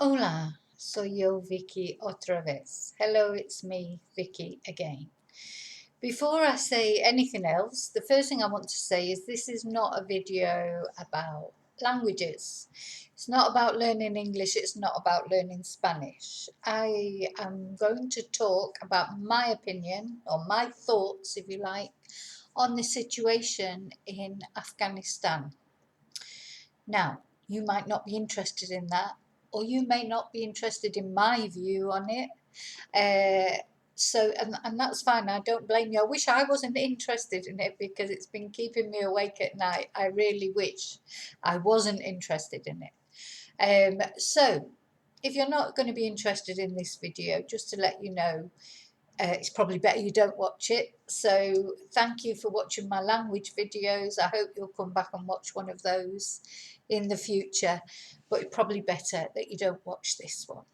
Hola, soy yo, Vicky, otra vez. Hello, it's me, Vicky, again. Before I say anything else, the first thing I want to say is this is not a video about languages. It's not about learning English, it's not about learning Spanish. I am going to talk about my opinion, or my thoughts, if you like, on the situation in Afghanistan. Now, you might not be interested in that, or you may not be interested in my view on it. And that's fine. I don't blame you. I wish I wasn't interested in it because it's been keeping me awake at night. I really wish I wasn't interested in it. So, if you're not going to be interested in this video, just to let you know, it's probably better you don't watch it. So thank you for watching my language videos. I hope you'll come back and watch one of those in the future, but it's probably better that you don't watch this one.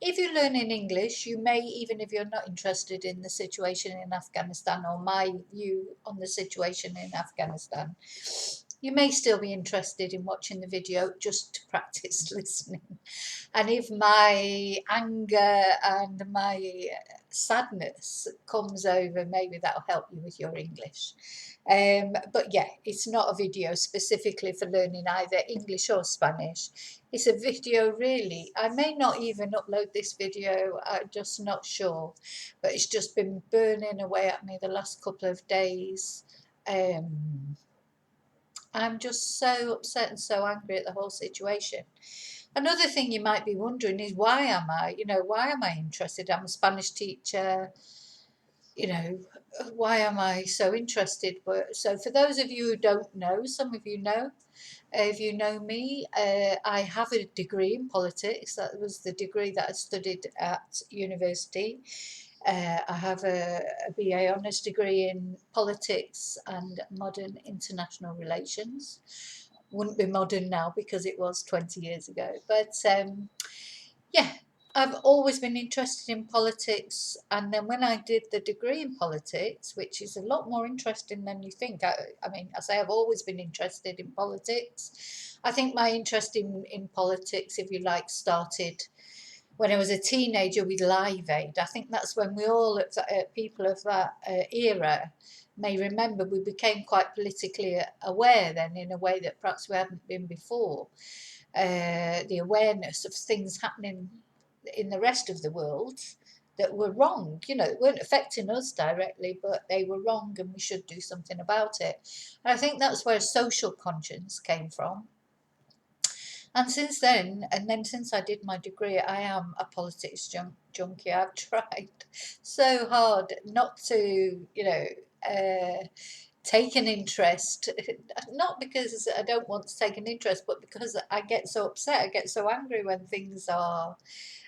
If you're learning English, you may, even if you're not interested in the situation in Afghanistan or my view on the situation in Afghanistan, you may still be interested in watching the video just to practice listening. And if my anger and my sadness comes over, maybe that'll help you with your English. But yeah, it's not a video specifically for learning either English or Spanish. It's a video really. I may not even upload this video, I'm just not sure. But it's just been burning away at me the last couple of days. I'm just so upset and so angry at the whole situation. Another thing you might be wondering is why why am I interested? I'm a Spanish teacher, you know, why am I so interested? But so for those of you who don't know, some of you know, if you know me, I have a degree in politics. That was the degree that I studied at university. I have a BA honours degree in politics and modern international relations. Wouldn't be modern now because it was 20 years ago. But yeah, I've always been interested in politics. And then when I did the degree in politics, which is a lot more interesting than you think, I say I've always been interested in politics. I think my interest in politics, if you like, started when I was a teenager with Live Aid. I think that's when we all, people of that era, may remember we became quite politically aware then in a way that perhaps we hadn't been before. The awareness of things happening in the rest of the world that were wrong, they weren't affecting us directly, but they were wrong and we should do something about it. And I think that's where social conscience came from. And since I did my degree, I am a politics junkie. I've tried so hard not to, take an interest, not because I don't want to take an interest, but because I get so upset, I get so angry when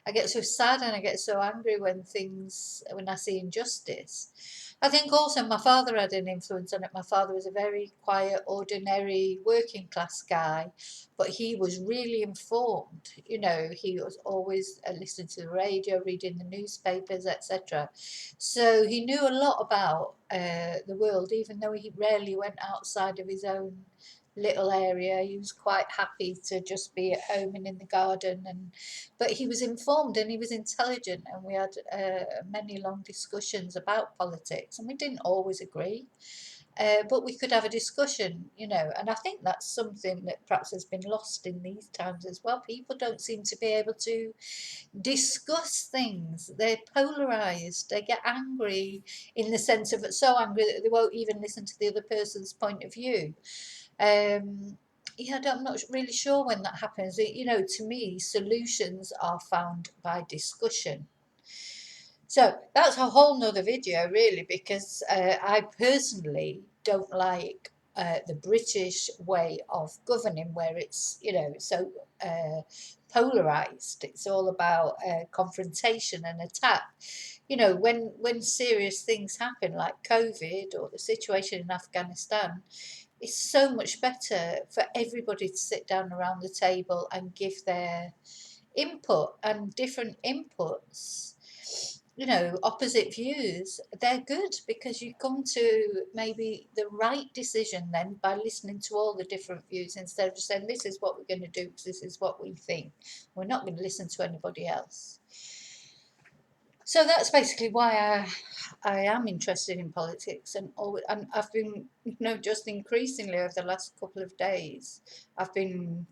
I get so sad and I get so angry when I see injustice. I think also my father had an influence on it. My father was a very quiet, ordinary, working class guy, but he was really informed. He was always listening to the radio, reading the newspapers, etc. So he knew a lot about the world, even though he rarely went outside of his own little area. He was quite happy to just be at home and in the garden, but he was informed and he was intelligent, and we had many long discussions about politics, and we didn't always agree. But we could have a discussion, and I think that's something that perhaps has been lost in these times as well. People don't seem to be able to discuss things. They're polarized. They get angry in the sense of so angry that they won't even listen to the other person's point of view. I'm not really sure when that happens. To me, solutions are found by discussion. So that's a whole nother video, really, because I personally don't like the British way of governing, where it's, so polarized. It's all about confrontation and attack. When serious things happen, like COVID or the situation in Afghanistan, it's so much better for everybody to sit down around the table and give their input and different inputs. opposite views, they're good because you come to maybe the right decision then by listening to all the different views instead of just saying, this is what we're going to do because this is what we think. We're not going to listen to anybody else. So that's basically why I am interested in politics, and I've been, just increasingly over the last couple of days, I've been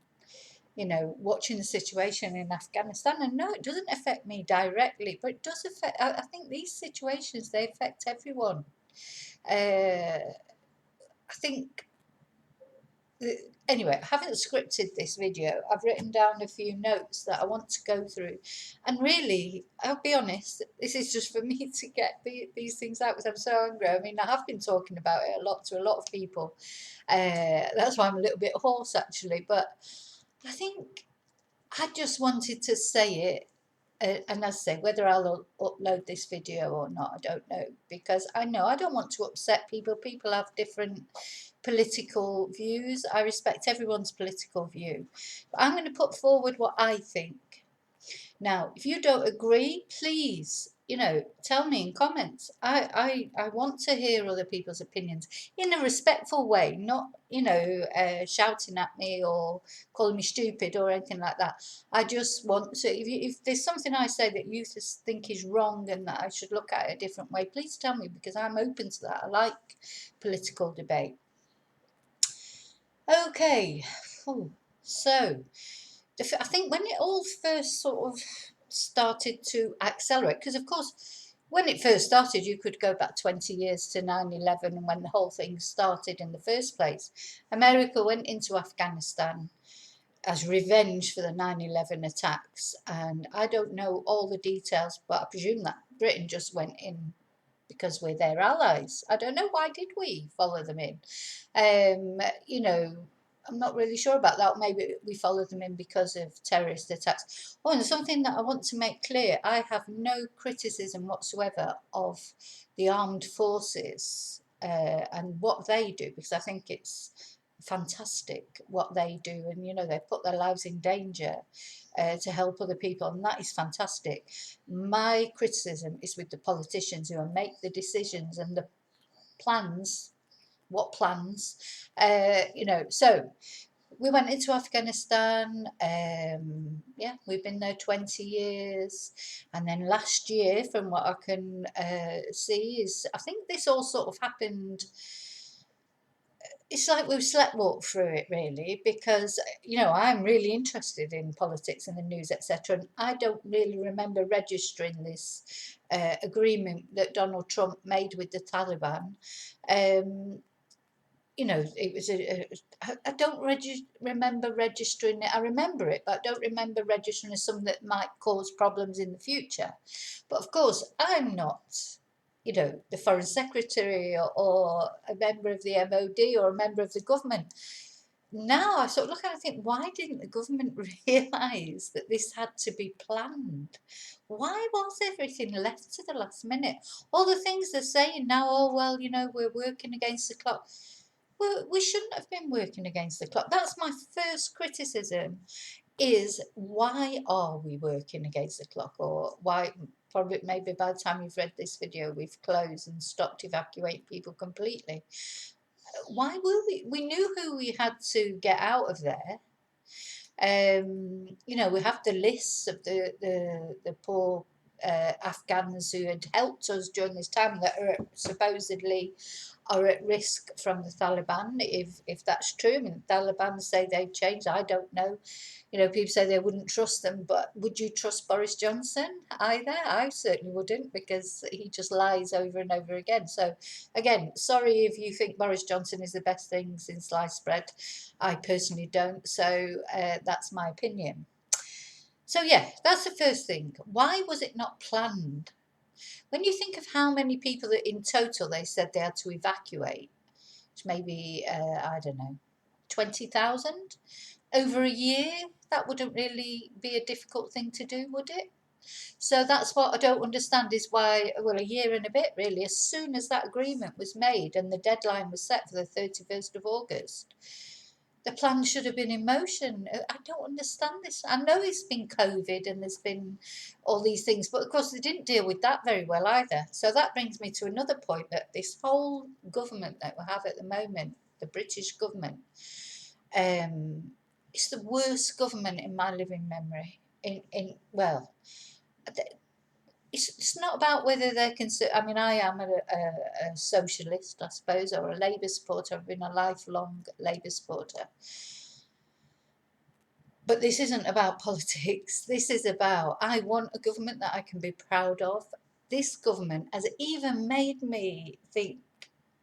watching the situation in Afghanistan. And no, it doesn't affect me directly, but it does affect, I think these situations, they affect everyone. I think, anyway, I haven't scripted this video. I've written down a few notes that I want to go through. And really, I'll be honest, this is just for me to get these things out because I'm so angry. I mean, I have been talking about it a lot to a lot of people. That's why I'm a little bit hoarse, actually. But I think I just wanted to say it, and as I say, whether I'll upload this video or not, I don't know, because I know I don't want to upset people. People have different political views. I respect everyone's political view, but I'm going to put forward what I think. Now, if you don't agree, please, tell me in comments. I want to hear other people's opinions in a respectful way, not, shouting at me or calling me stupid or anything like that. I just want to, if there's something I say that you think is wrong and that I should look at it a different way, please tell me, because I'm open to that. I like political debate. Okay, so I think when it all first sort of started to accelerate, because of course, when it first started, you could go back 20 years to 9/11 and when the whole thing started in the first place. America went into Afghanistan as revenge for the 9/11 attacks. And I don't know all the details, but I presume that Britain just went in because we're their allies. I don't know, why did we follow them in? You know, I'm not really sure about that. Maybe we followed them in because of terrorist attacks. Oh, and something that I want to make clear, I have no criticism whatsoever of the armed forces and what they do, because I think it's fantastic what they do, and they put their lives in danger to help other people, and that is fantastic. My criticism is with the politicians who make the decisions and the plans. What plans? So we went into Afghanistan. Yeah, we've been there 20 years. And then last year, from what I can see, I think this all sort of happened. It's like we've sleptwalked through it, really, because I'm really interested in politics and the news, etc. And I don't really remember registering this agreement that Donald Trump made with the Taliban. It was I don't remember registering it. I remember it, but I don't remember registering as something that might cause problems in the future. But of course, I'm not, the Foreign Secretary or a member of the MOD or a member of the government. Now I sort of look at it and think, why didn't the government realise that this had to be planned? Why was everything left to the last minute? All the things they're saying now, oh, well, we're working against the clock. Well, we shouldn't have been working against the clock. That's my first criticism, is why are we working against the clock? Or why, probably maybe by the time you've read this video, we've closed and stopped evacuating people completely. Why were we? We knew who we had to get out of there. We have the lists of the poor Afghans who had helped us during this time that are supposedly are at risk from the Taliban. If that's true, I mean, the Taliban say they've changed. I don't know. People say they wouldn't trust them, but would you trust Boris Johnson either? I certainly wouldn't, because he just lies over and over again. So, again, sorry if you think Boris Johnson is the best thing since sliced bread. I personally don't. So that's my opinion. So yeah, that's the first thing. Why was it not planned? When you think of how many people that in total they said they had to evacuate, which maybe, I don't know, 20,000 over a year, that wouldn't really be a difficult thing to do, would it? So that's what I don't understand, is why, well, a year and a bit really, as soon as that agreement was made and the deadline was set for the 31st of August, The plan should have been in motion. I don't understand this. I know it's been COVID and there's been all these things, but of course they didn't deal with that very well either. So that brings me to another point, that this whole government that we have at the moment, the British government, it's the worst government in my living memory. Well, it's not about whether they're I mean, I am a socialist, I suppose, or a Labour supporter. I've been a lifelong Labour supporter. But this isn't about politics. This is about, I want a government that I can be proud of. This government has even made me think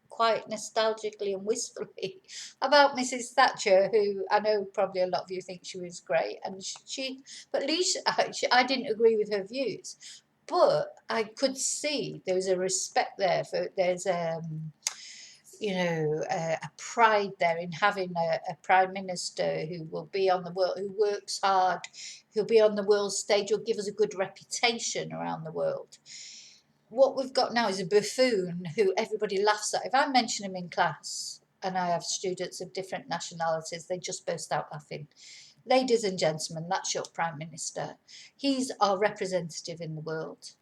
quite nostalgically and wistfully about Mrs. Thatcher, who I know probably a lot of you think she was great, and but at least I didn't agree with her views, but I could see there was a respect there for a pride there in having a prime minister who will be on the world, who works hard, who'll be on the world stage, will give us a good reputation around the world. What we've got now is a buffoon who everybody laughs at. If I mention him in class, and I have students of different nationalities, they just burst out laughing. Ladies and gentlemen, that's your prime minister. He's our representative in the world.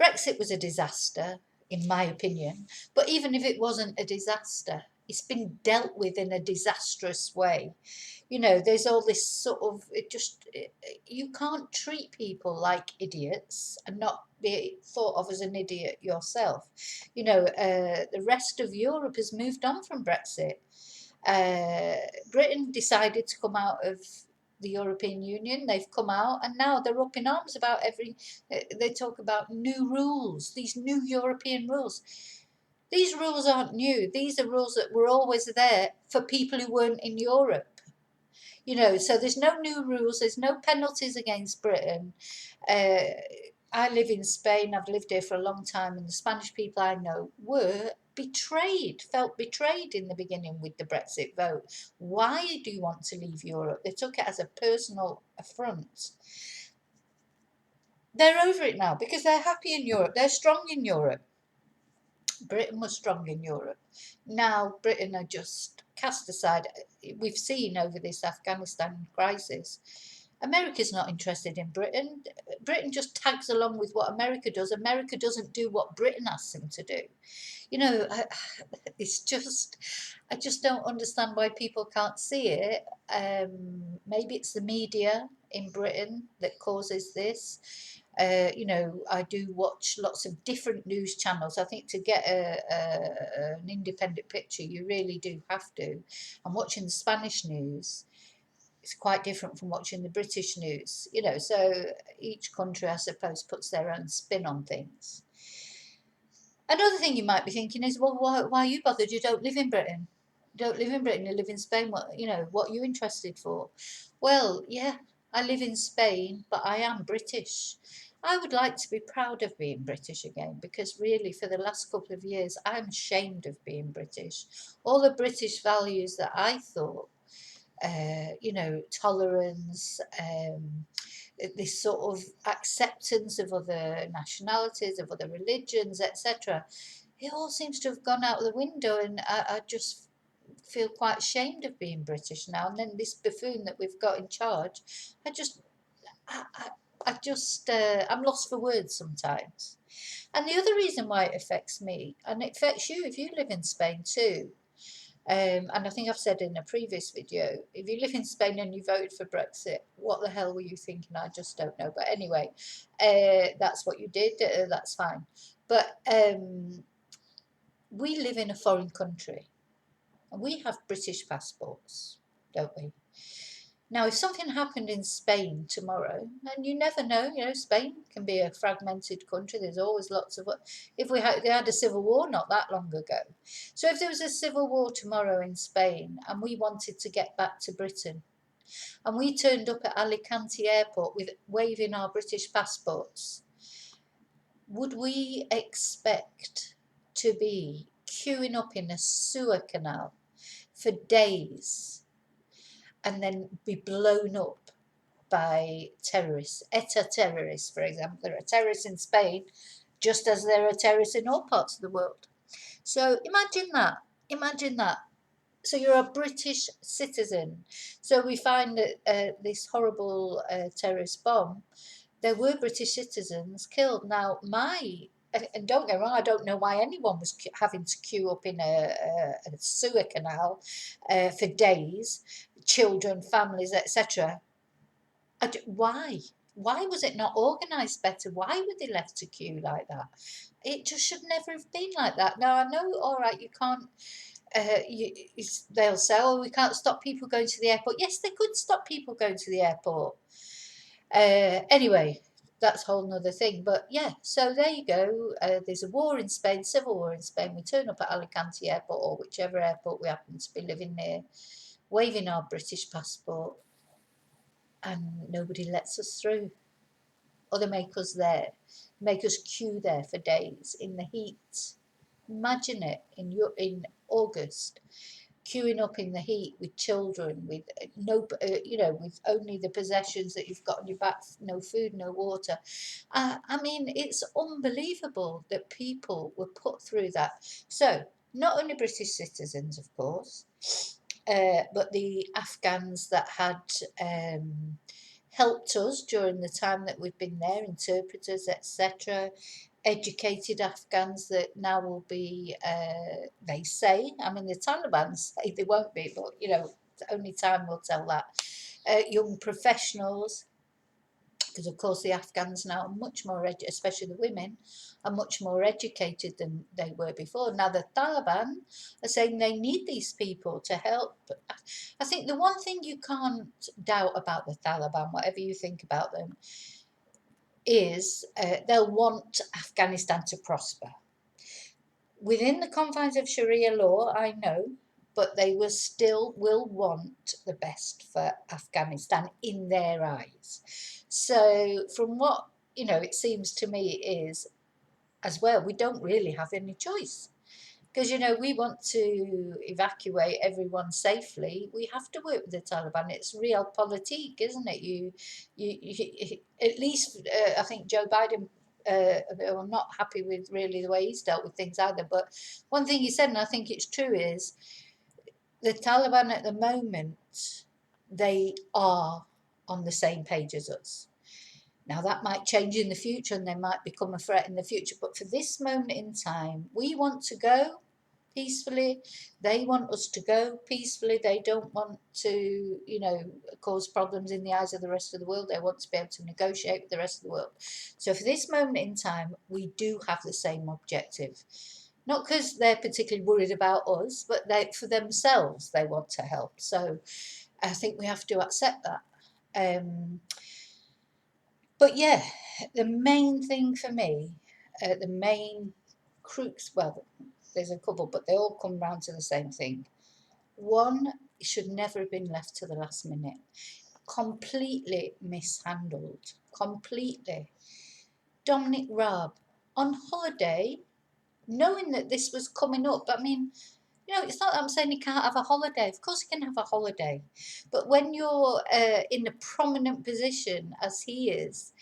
Brexit was a disaster, in my opinion, but even if it wasn't a disaster, it's been dealt with in a disastrous way. There's all this sort of, you can't treat people like idiots and not be thought of as an idiot yourself. The rest of Europe has moved on from Brexit. Britain decided to come out of the European Union. They've come out, and now they're up in arms about they talk about new rules, these new European rules. These rules aren't new. These are rules that were always there for people who weren't in Europe. So there's no new rules, there's no penalties against Britain. I live in Spain, I've lived here for a long time, and the Spanish people I know felt betrayed in the beginning with the Brexit vote. Why do you want to leave Europe? They took it as a personal affront. They're over it now because they're happy in Europe, they're strong in Europe. Britain was strong in Europe. Now Britain are just cast aside. We've seen over this Afghanistan crisis, America's not interested in Britain. Britain just tags along with what America does. America doesn't do what Britain asks them to do. It's just, I just don't understand why people can't see it. Maybe it's the media in Britain that causes this. I do watch lots of different news channels. I think to get an independent picture, you really do have to. I'm watching the Spanish news. It's quite different from watching the British news, so each country, I suppose, puts their own spin on things. Another thing you might be thinking is, well, why are you bothered? You don't live in Britain. You don't live in Britain, you live in Spain. What are you interested for? Well, yeah, I live in Spain, but I am British. I would like to be proud of being British again, because really for the last couple of years, I'm ashamed of being British. All the British values that I thought, tolerance, this sort of acceptance of other nationalities, of other religions, etc. It all seems to have gone out of the window, and I just feel quite ashamed of being British now. And then this buffoon that we've got in charge, I'm lost for words sometimes. And the other reason why it affects me, and it affects you if you live in Spain too, and I think I've said in a previous video, if you live in Spain and you voted for Brexit, what the hell were you thinking? I just don't know. But anyway, that's what you did. That's fine. But we live in a foreign country, and we have British passports, don't we? Now, if something happened in Spain tomorrow, and you never know, Spain can be a fragmented country. There's always lots of. They had a civil war not that long ago. So if there was a civil war tomorrow in Spain, and we wanted to get back to Britain, and we turned up at Alicante Airport with waving our British passports, would we expect to be queuing up in a sewer canal for days, and then be blown up by terrorists? ETA terrorists, for example. There are terrorists in Spain, just as there are terrorists in all parts of the world. So imagine that. Imagine that. So you're a British citizen. So we find that this horrible terrorist bomb, there were British citizens killed. Now, and don't get me wrong, I don't know why anyone was having to queue up in a sewer canal for days, children, families, etc. Why? Why was it not organised better? Why were they left to queue like that? It just should never have been like that. Now, I know, all right, you can't they'll say, oh, we can't stop people going to the airport. Yes, they could stop people going to the airport. Anyway, that's a whole nother thing. But yeah, so there you go. There's a war in Spain, civil war in Spain. We turn up at Alicante airport or whichever airport we happen to be living near, waving our British passport, and nobody lets us through. Or they make us queue there for days in the heat. Imagine it in August, queuing up in the heat with children, with no, with only the possessions that you've got on your back, no food, no water. I mean, it's unbelievable that people were put through that. So, not only British citizens, of course, but the Afghans that had helped us during the time that we've been there, interpreters, etc. Educated Afghans that now will be, they say, I mean, the Taliban say they won't be, but only time will tell that. Young professionals, because of course the Afghans now are much more, especially the women, are much more educated than they were before. Now the Taliban are saying they need these people to help. I think the one thing you can't doubt about the Taliban, whatever you think about them, is they'll want Afghanistan to prosper. Within the confines of Sharia law, I know, but they will want the best for Afghanistan in their eyes. So from what, it seems to me is, as well, we don't really have any choice. Because, we want to evacuate everyone safely. We have to work with the Taliban. It's realpolitik, isn't it? You at least, I think Joe Biden, I'm not happy with really the way he's dealt with things either. But one thing he said, and I think it's true, is the Taliban at the moment, they are on the same page as us. Now, that might change in the future and they might become a threat in the future. But for this moment in time, we want to go peacefully. They want us to go peacefully. They don't want to, cause problems in the eyes of the rest of the world. They want to be able to negotiate with the rest of the world. So for this moment in time, we do have the same objective. Not because they're particularly worried about us, but for themselves, they want to help. So I think we have to accept that. But yeah, the main thing for me, the main crux, well, there's a couple, but they all come round to the same thing. One, it should never have been left to the last minute. Completely mishandled. Completely. Dominic Raab, on holiday, knowing that this was coming up, I mean, it's not that I'm saying you can't have a holiday. Of course you can have a holiday. But when you're in a prominent position, as he is,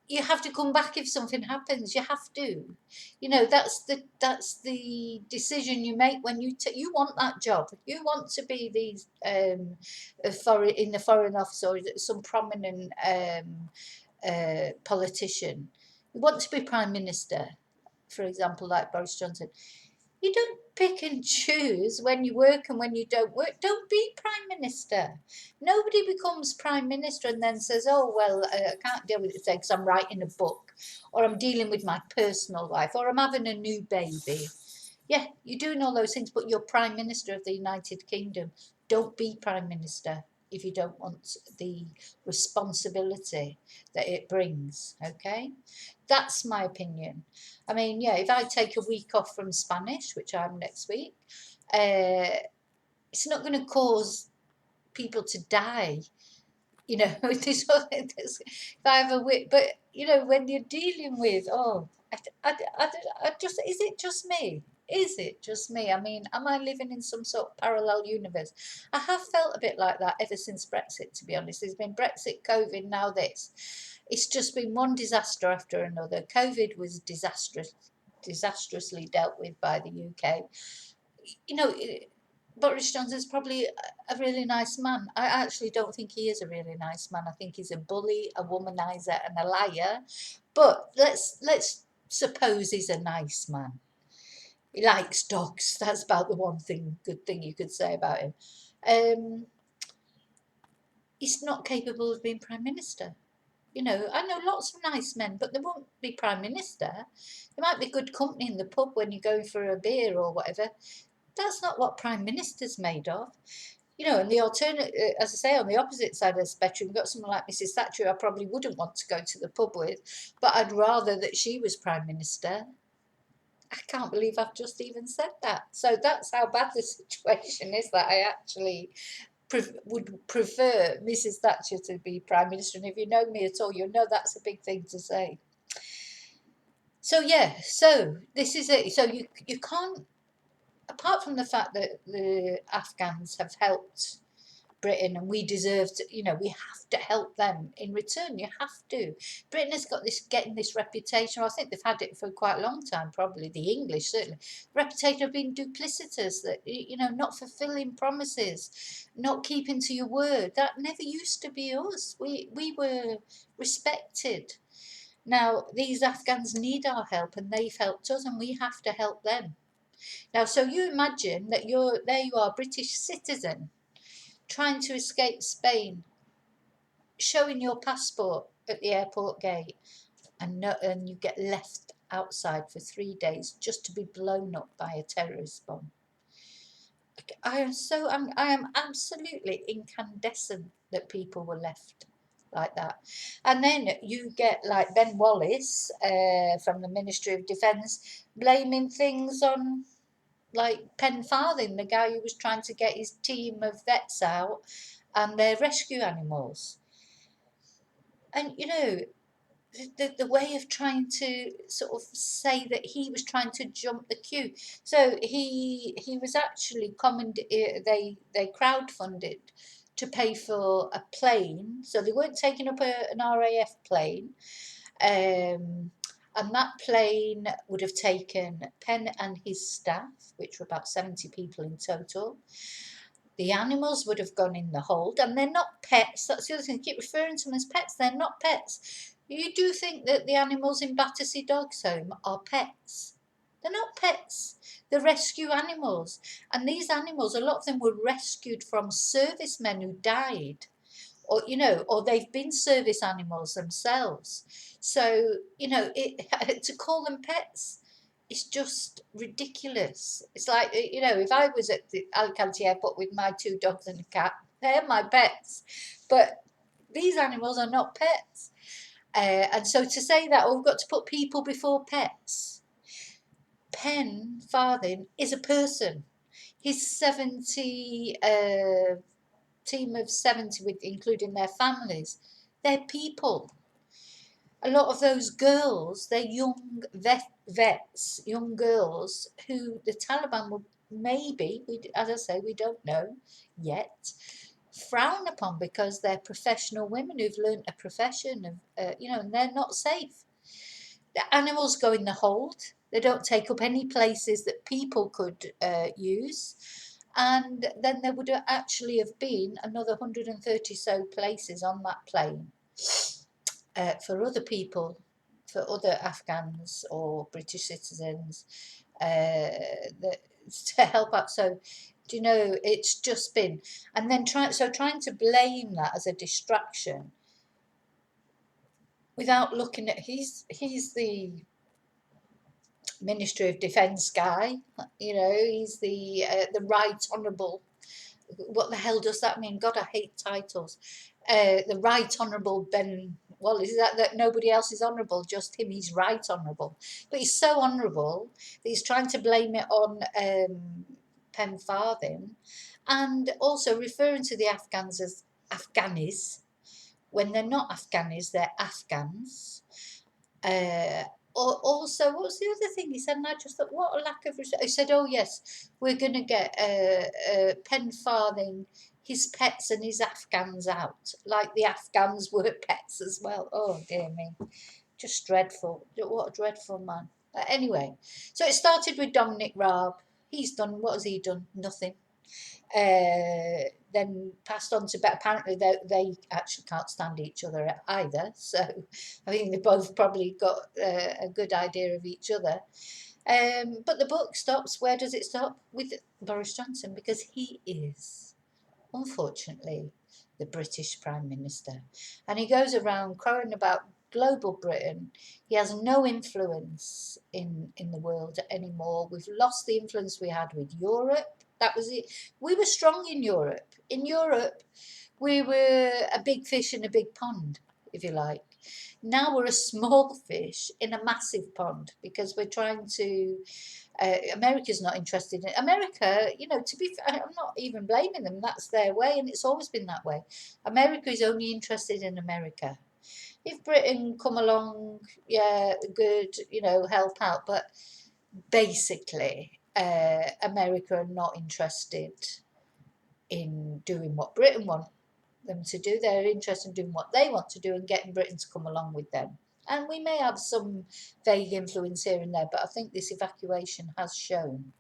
you have to come back if something happens. You have to, that's the decision you make when you want that job. You want to be these in the foreign office or some prominent politician. You want to be prime minister, for example, like Boris Johnson. You don't pick and choose when you work and when you don't work. Don't be prime minister. Nobody becomes prime minister and then says, oh, well, I can't deal with it today because I'm writing a book, or I'm dealing with my personal life, or I'm having a new baby. Yeah, you're doing all those things, but you're prime minister of the United Kingdom. Don't be prime minister if you don't want the responsibility that it brings, okay? That's my opinion. I mean, yeah, if I take a week off from Spanish, which I'm next week, it's not going to cause people to die. If I have a week, but when you're dealing with, is it just me? Is it just me? I mean, am I living in some sort of parallel universe? I have felt a bit like that ever since Brexit, to be honest. There's been Brexit, COVID, now this. It's just been one disaster after another. COVID was disastrously dealt with by the UK. you know, Boris Johnson's probably a really nice man. I actually don't think he is a really nice man. I think he's a bully, a womanizer, and a liar. But let's suppose he's a nice man. He likes dogs. That's about the one thing, good thing you could say about him. Um, he's not capable of being prime minister. You know, I know lots of nice men, but they won't be prime minister. They might be good company in the pub when you're going for a beer or whatever. That's not what prime minister's made of. You know, and the alternate, as I say, on the opposite side of the spectrum, you've got someone like Mrs. Thatcher, I probably wouldn't want to go to the pub with, but I'd rather that she was prime minister. I can't believe I've just even said that. So that's how bad the situation is, that I actually would prefer Mrs. Thatcher to be prime minister. And if you know me at all, you know that's a big thing to say. So yeah, so this is it. So you can't, apart from the fact that the Afghans have helped Britain and we deserve to, you know, we have to help them in return. You have to. Britain has got this, getting this reputation. I think they've had it for quite a long time, probably the English certainly, reputation of being duplicitous, that, you know, not fulfilling promises, not keeping to your word. That never used to be us. We were respected. Now these Afghans need our help, and they've helped us, and we have to help them. Now, so you imagine that you are, British citizen, trying to escape Spain, showing your passport at the airport gate, and you get left outside for 3 days just to be blown up by a terrorist bomb. I am absolutely incandescent that people were left like that. And then you get like Ben Wallace from the Ministry of Defence blaming things on like Penn Farthing, the guy who was trying to get his team of vets out and their rescue animals. And you know, the way of trying to sort of say that he was trying to jump the queue. So he was actually they crowdfunded to pay for a plane. So they weren't taking up an RAF plane. And that plane would have taken Penn and his staff, which were about 70 people in total. The animals would have gone in the hold, and they're not pets. That's the other thing. I keep referring to them as pets. They're not pets. You do think that the animals in Battersea Dogs Home are pets. They're not pets. They're rescue animals. And these animals, a lot of them were rescued from servicemen who died, or you know, or they've been service animals themselves. So you know, to call them pets, it's just ridiculous. It's like, you know, if I was at the Alicante airport with my 2 dogs and a cat, they're my pets. But these animals are not pets. And so to say that, oh, we've got to put people before pets. Penn Farthing is a person. His 70 team of 70, with including their families, they're people. A lot of those girls, they're young vets, young girls who the Taliban will maybe, as I say, we don't know yet, frown upon because they're professional women who've learnt a profession of, you know, and they're not safe. The animals go in the hold. They don't take up any places that people could use. And then there would actually have been another 130 so places on that plane for other people, for other Afghans or British citizens that, to help out. So, do you know, it's just been, and then trying to blame that as a distraction without looking at, he's the Ministry of Defence guy, you know, he's the Right Honourable. What the hell does that mean? God, I hate titles. The Right Honourable Ben Wallace. Is that nobody else is honourable, just him? He's Right Honourable. But he's so honourable that he's trying to blame it on Penn Farthing, and also referring to the Afghans as Afghanis when they're not Afghanis, they're Afghans. Uh, Also, what was the other thing he said? And I just thought, what a lack of respect. He said, oh, yes, we're going to get Penn Farthing, his pets and his Afghans out, like the Afghans were pets as well. Oh, dear me. Just dreadful. What a dreadful man. But anyway, so it started with Dominic Raab. He's done, what has he done? Nothing. Then passed on to, but apparently they actually can't stand each other either. So I think they both probably got a good idea of each other. But the book stops. Where does it stop? With Boris Johnson, because he is, unfortunately, the British Prime Minister. And he goes around crowing about global Britain. He has no influence in the world anymore. We've lost the influence we had with Europe. That was it. We were strong in Europe. In Europe, we were a big fish in a big pond, if you like. Now we're a small fish in a massive pond because we're trying to. America's not interested in America. You know, to be fair, I'm not even blaming them. That's their way, and it's always been that way. America is only interested in America. If Britain come along, yeah, good, you know, help out. But basically, America are not interested in doing what Britain want them to do. They're interested in doing what they want to do and getting Britain to come along with them. And we may have some vague influence here and there, but I think this evacuation has shown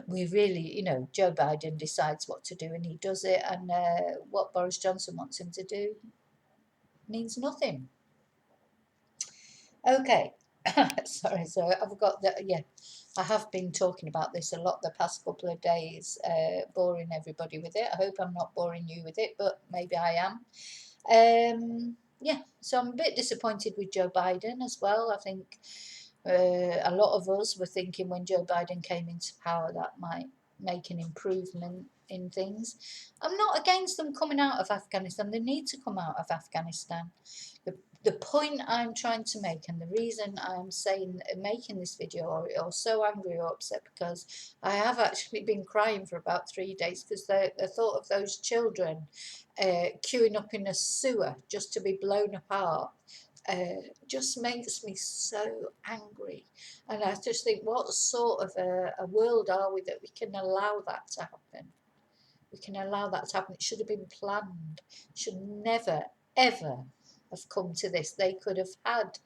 we really, you know, Joe Biden decides what to do and he does it, and what Boris Johnson wants him to do means nothing. Okay. Sorry, so I've got that. Yeah, I have been talking about this a lot the past couple of days, boring everybody with it. I hope I'm not boring you with it, but maybe I am. Yeah, so I'm a bit disappointed with Joe Biden as well. I think a lot of us were thinking when Joe Biden came into power that might make an improvement in things. I'm not against them coming out of Afghanistan. They need to come out of Afghanistan. The point I'm trying to make, and the reason I'm saying making this video or so angry or upset, because I have actually been crying for about 3 days because the thought of those children queuing up in a sewer just to be blown apart just makes me so angry. And I just think, what sort of a world are we that we can allow that to happen? We can allow that to happen. It should have been planned. It should never, ever have come to this. They could have had,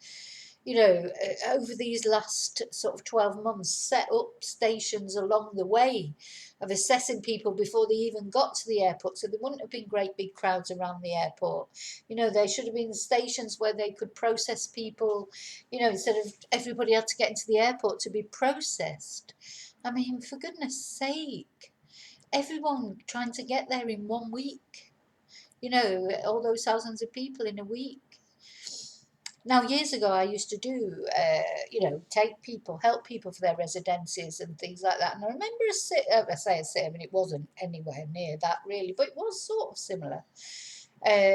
you know, over these last sort of 12 months, set up stations along the way of assessing people before they even got to the airport. So there wouldn't have been great big crowds around the airport. You know, there should have been stations where they could process people, you know, instead of everybody had to get into the airport to be processed. I mean, for goodness sake, everyone trying to get there in 1 week. You know, all those thousands of people in a week. Now, years ago, I used to do, you know, take people, help people for their residencies and things like that. And I remember I say a city, I mean, it wasn't anywhere near that really, but it was sort of similar.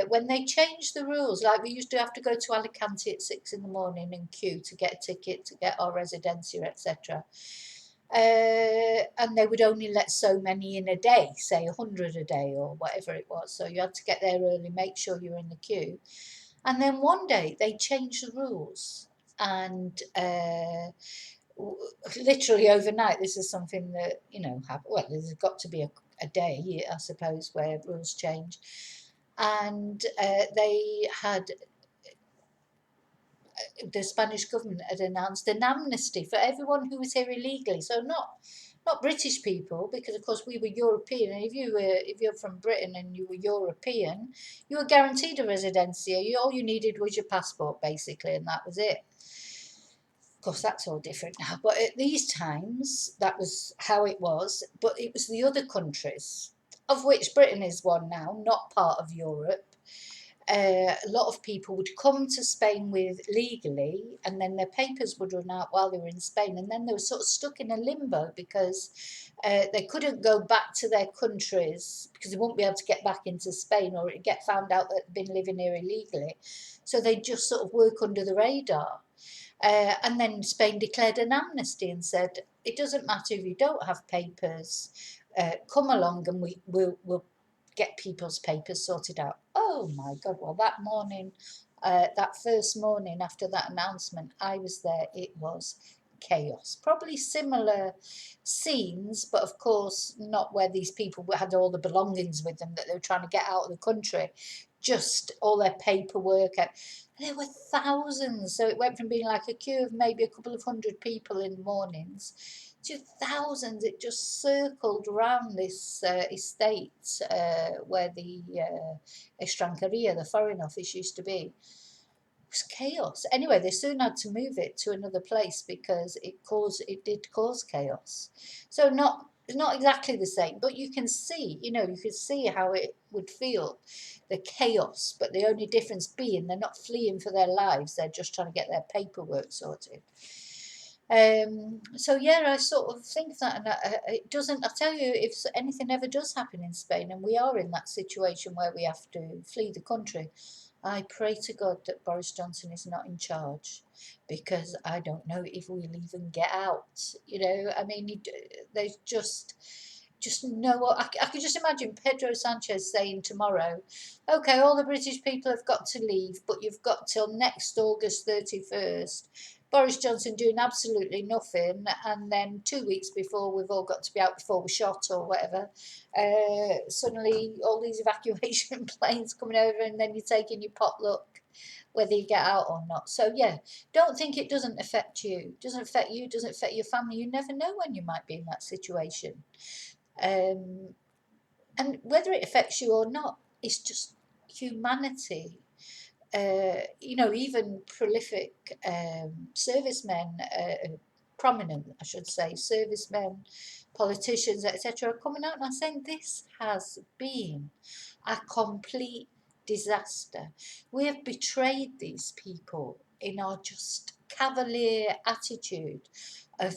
When they changed the rules, like we used to have to go to Alicante at 6 in the morning and queue to get a ticket to get our residencia, etc. And they would only let so many in a day, say 100 a day or whatever it was. So you had to get there early, make sure you were in the queue. And then one day they changed the rules, and literally overnight, this is something that, you know, well, there's got to be a day, I suppose, where rules change. And they had the Spanish government had announced an amnesty for everyone who was here illegally. So not British people, because of course we were European. And if you're from Britain and you were European, you were guaranteed a residency. All you needed was your passport, basically, and that was it. Of course, that's all different now. But at these times, that was how it was. But it was the other countries, of which Britain is one now, not part of Europe. A lot of people would come to Spain with legally, and then their papers would run out while they were in Spain, and then they were sort of stuck in a limbo because they couldn't go back to their countries because they wouldn't be able to get back into Spain, or it'd get found out that they'd been living here illegally. So they just sort of work under the radar. And then Spain declared an amnesty and said, it doesn't matter if you don't have papers, come along and we'll get people's papers sorted out. Oh my God, well, that morning, that first morning after that announcement, I was there. It was chaos. Probably similar scenes, but of course not where these people had all the belongings with them that they were trying to get out of the country. Just all their paperwork. There were thousands. So it went from being like a queue of maybe a couple of hundred people in the mornings just thousands. It just circled around this estate where the Estrangeria, the Foreign Office, used to be. It was chaos. Anyway, they soon had to move it to another place because it did cause chaos. So not exactly the same, but you can see, you can see how it would feel, the chaos. But the only difference being they're not fleeing for their lives; they're just trying to get their paperwork sorted. So yeah, I sort of think that, and it doesn't. I tell you, if anything ever does happen in Spain, and we are in that situation where we have to flee the country, I pray to God that Boris Johnson is not in charge, because I don't know if we'll even get out. I mean, there's just no. I can just imagine Pedro Sanchez saying tomorrow, "Okay, all the British people have got to leave, but you've got till next August 31st." Boris Johnson doing absolutely nothing, and then 2 weeks before we've all got to be out before we're shot or whatever, suddenly all these evacuation planes coming over, and then you're taking your potluck whether you get out or not. So yeah, don't think it doesn't affect you. Doesn't affect you, doesn't affect your family. You never know when you might be in that situation. Um, and whether it affects you or not, it's just humanity. Even prolific servicemen, prominent, I should say, servicemen, politicians, etc., are coming out and saying this has been a complete disaster. We have betrayed these people in our just cavalier attitude of,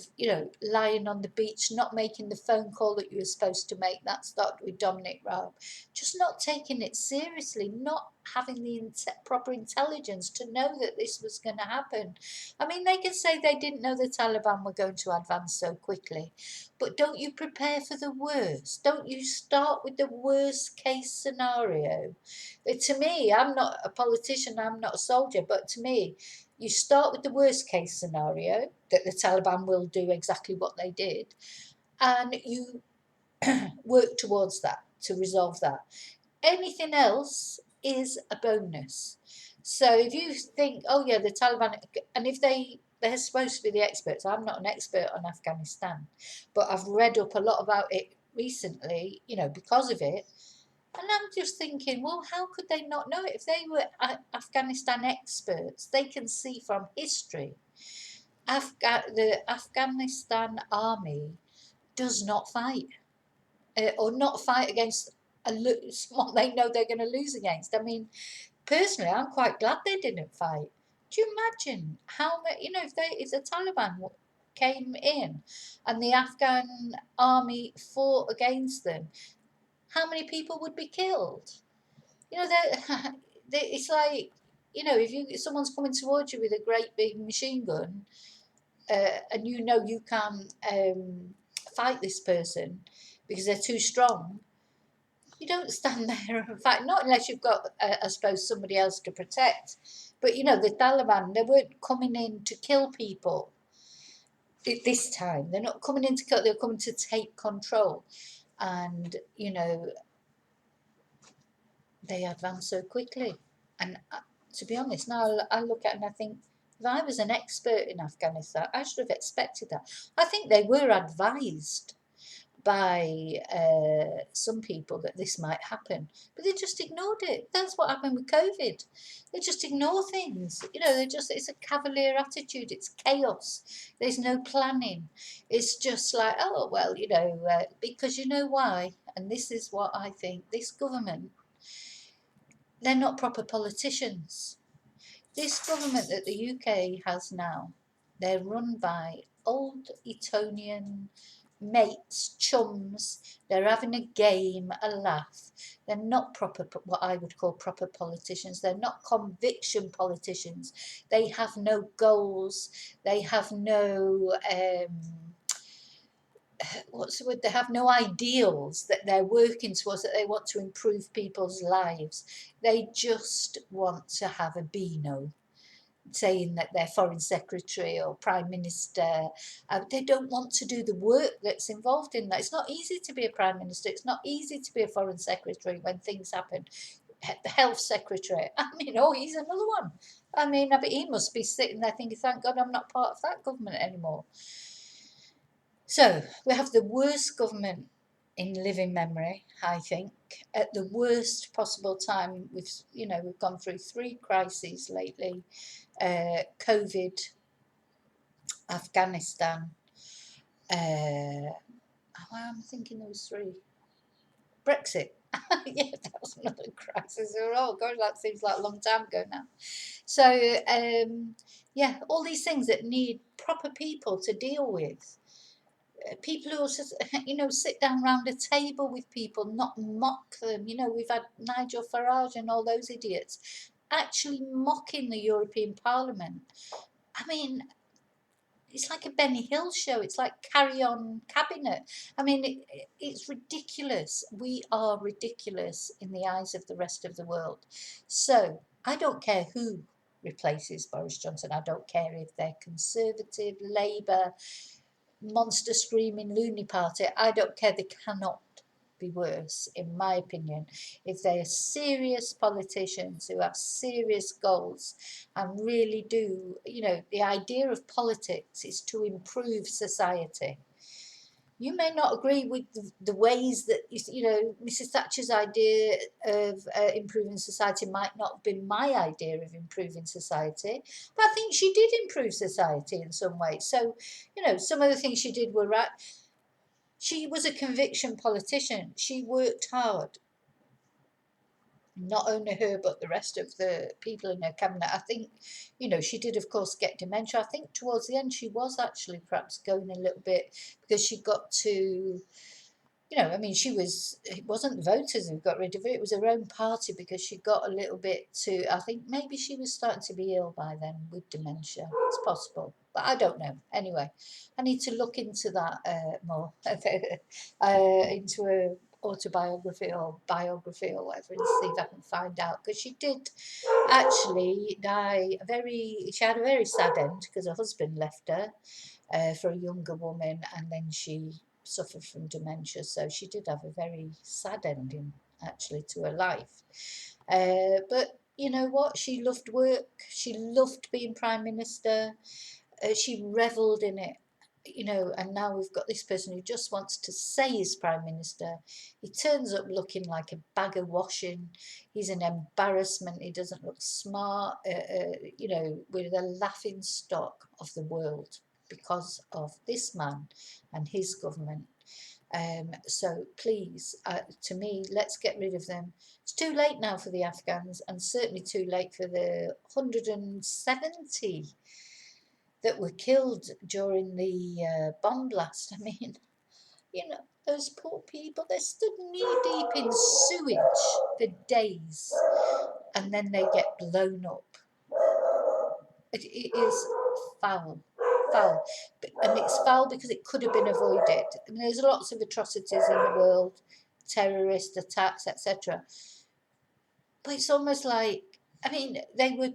lying on the beach, not making the phone call that you were supposed to make. That started with Dominic Raab. Just not taking it seriously, not having the proper intelligence to know that this was going to happen. I mean, they can say they didn't know the Taliban were going to advance so quickly, but don't you prepare for the worst? Don't you start with the worst case scenario? To me, I'm not a politician, I'm not a soldier, but to me, you start with the worst case scenario, that the Taliban will do exactly what they did, and you work towards that to resolve that. Anything else is a bonus. So if you think, oh yeah, the Taliban, and if they're supposed to be the experts. I'm not an expert on Afghanistan, but I've read up a lot about it recently, because of it. And I'm just thinking, well, how could they not know it? If they were Afghanistan experts, they can see from history. The Afghanistan army does not fight, or not fight against someone they know they're going to lose against. I mean, personally, I'm quite glad they didn't fight. Do you imagine how many, if the Taliban came in and the Afghan army fought against them, how many people would be killed? It's like, if someone's coming towards you with a great big machine gun, and you can't fight this person because they're too strong, you don't stand there and fight. Not unless you've got, I suppose, somebody else to protect. But the Taliban, they weren't coming in to kill people this time. They're not coming in to kill. They're coming to take control, and they advance so quickly. And to be honest, now I look at it and I think, if I was an expert in Afghanistan, I should have expected that. I think they were advised by some people that this might happen, but they just ignored it. That's what happened with COVID. They just ignore things. It's a cavalier attitude. It's chaos. There's no planning. It's just like, oh, well, because you know why? And this is what I think. This government, they're not proper politicians. This government that the UK has now, they're run by old Etonian mates, chums. They're having a game, a laugh. They're not proper, what I would call proper politicians. They're not conviction politicians. They have no goals. They have no what's the word? They have no ideals that they're working towards, that they want to improve people's lives. They just want to have a Beano, saying that they're foreign secretary or prime minister. They don't want to do the work that's involved in that. It's not easy to be a prime minister. It's not easy to be a foreign secretary when things happen. The health secretary, he's another one. I bet he must be sitting there thinking, thank God I'm not part of that government anymore. So we have the worst government in living memory, I think, at the worst possible time. We've gone through 3 crises lately: COVID, Afghanistan. I'm thinking there was 3. Brexit. Yeah, that was another crisis. Oh God, that seems like a long time ago now. So yeah, all these things that need proper people to deal with. People who also, sit down round a table with people, not mock them. We've had Nigel Farage and all those idiots actually mocking the European Parliament. I mean, it's like a Benny Hill show. It's like Carry On Cabinet. I mean, it's ridiculous. We are ridiculous in the eyes of the rest of the world. So I don't care who replaces Boris Johnson. I don't care if they're Conservative, Labour, monster screaming loony party. I don't care. They cannot be worse, in my opinion, if they are serious politicians who have serious goals and really do, the idea of politics is to improve society. You may not agree with the ways that, Mrs. Thatcher's idea of improving society might not have been my idea of improving society, but I think she did improve society in some ways. So, some of the things she did were right. She was a conviction politician. She worked hard. Not only her, but the rest of the people in her cabinet. I think, she did, of course, get dementia. I think towards the end she was actually perhaps going a little bit, because she got to, it wasn't the voters who got rid of it, it was her own party, because she got a little bit to, I think maybe she was starting to be ill by then with dementia. It's possible, but I don't know. Anyway, I need to look into that more, into her autobiography or biography or whatever, and see if I can find out, because she did actually die she had a very sad end, because her husband left her for a younger woman, and then she suffered from dementia. So she did have a very sad ending, actually, to her life. But you know what? She loved work. She loved being Prime Minister. She revelled in it. And now we've got this person who just wants to say he's Prime Minister. He turns up looking like a bag of washing. He's an embarrassment. He doesn't look smart. We're the laughing stock of the world because of this man and his government. So please, to me, let's get rid of them. It's too late now for the Afghans, and certainly too late for the 170 that were killed during the bomb blast. I mean, those poor people, they're stood knee deep in sewage for days, and then they get blown up. It is foul, foul. And it's foul because it could have been avoided. I mean, there's lots of atrocities in the world, terrorist attacks, etc. But it's almost like, they were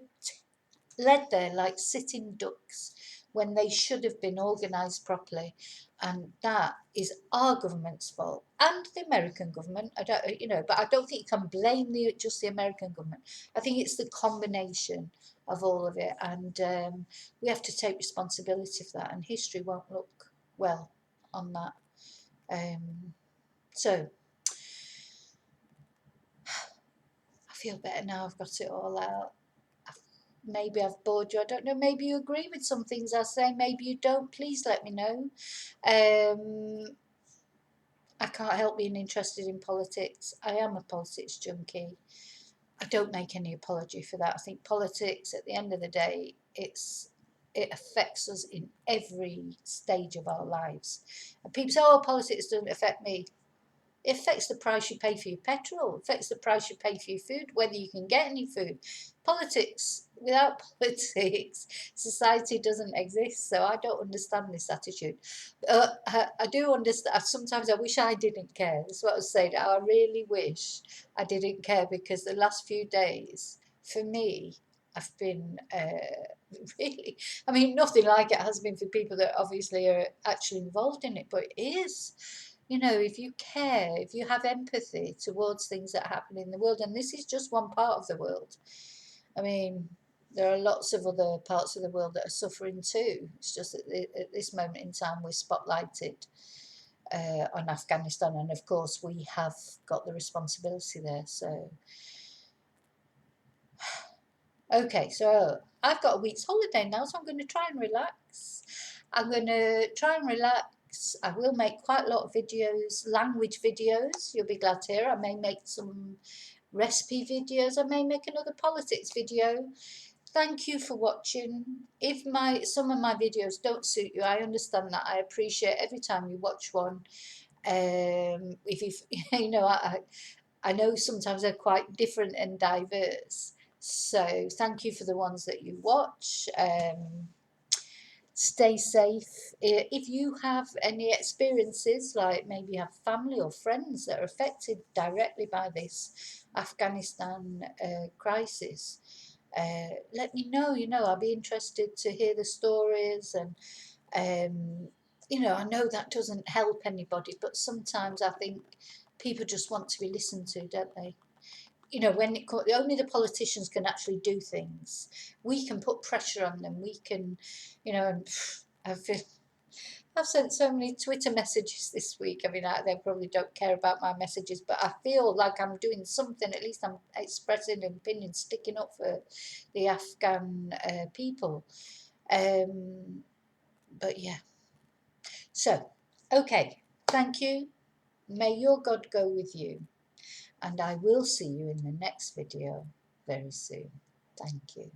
led there like sitting ducks when they should have been organised properly. And that is our government's fault, and the American government. But I don't think you can blame just the American government. I think it's the combination of all of it, and we have to take responsibility for that. And history won't look well on that. So I feel better now. I've got it all out. Maybe I've bored you. I don't know. Maybe you agree with some things I say. Maybe you don't. Please let me know. I can't help being interested in politics. I am a politics junkie. I don't make any apology for that. I think politics, at the end of the day, it affects us in every stage of our lives. And people say, "Oh, politics doesn't affect me." It affects the price you pay for your petrol. It affects the price you pay for your food, whether you can get any food. Politics, without politics, society doesn't exist. So I don't understand this attitude. I do understand. Sometimes I wish I didn't care. That's what I was saying. I really wish I didn't care, because the last few days, for me, have been really, nothing like it has been for people that obviously are actually involved in it, but it is. If you care, if you have empathy towards things that happen in the world, and this is just one part of the world. I mean, There are lots of other parts of the world that are suffering too. It's just that at this moment in time we're spotlighted on Afghanistan, and of course we have got the responsibility there. So, okay, so I've got a week's holiday now, so I'm going to try and relax. I'm going to try and relax. I will make quite a lot of videos, language videos. You'll be glad to hear. I may make some recipe videos. I may make another politics video. Thank you for watching. If some of my videos don't suit you, I understand that. I appreciate every time you watch one. If you you know, I know sometimes they're quite different and diverse. So thank you for the ones that you watch. Stay safe. If you have any experiences, like maybe you have family or friends that are affected directly by this Afghanistan crisis, let me know. I'll be interested to hear the stories. And I know that doesn't help anybody, but sometimes I think people just want to be listened to, don't they? When only the politicians can actually do things. We can put pressure on them. We can, and I've sent so many Twitter messages this week. I mean, they probably don't care about my messages, but I feel like I'm doing something. At least I'm expressing an opinion, sticking up for the Afghan people. But yeah. So, okay. Thank you. May your God go with you. And I will see you in the next video very soon. Thank you.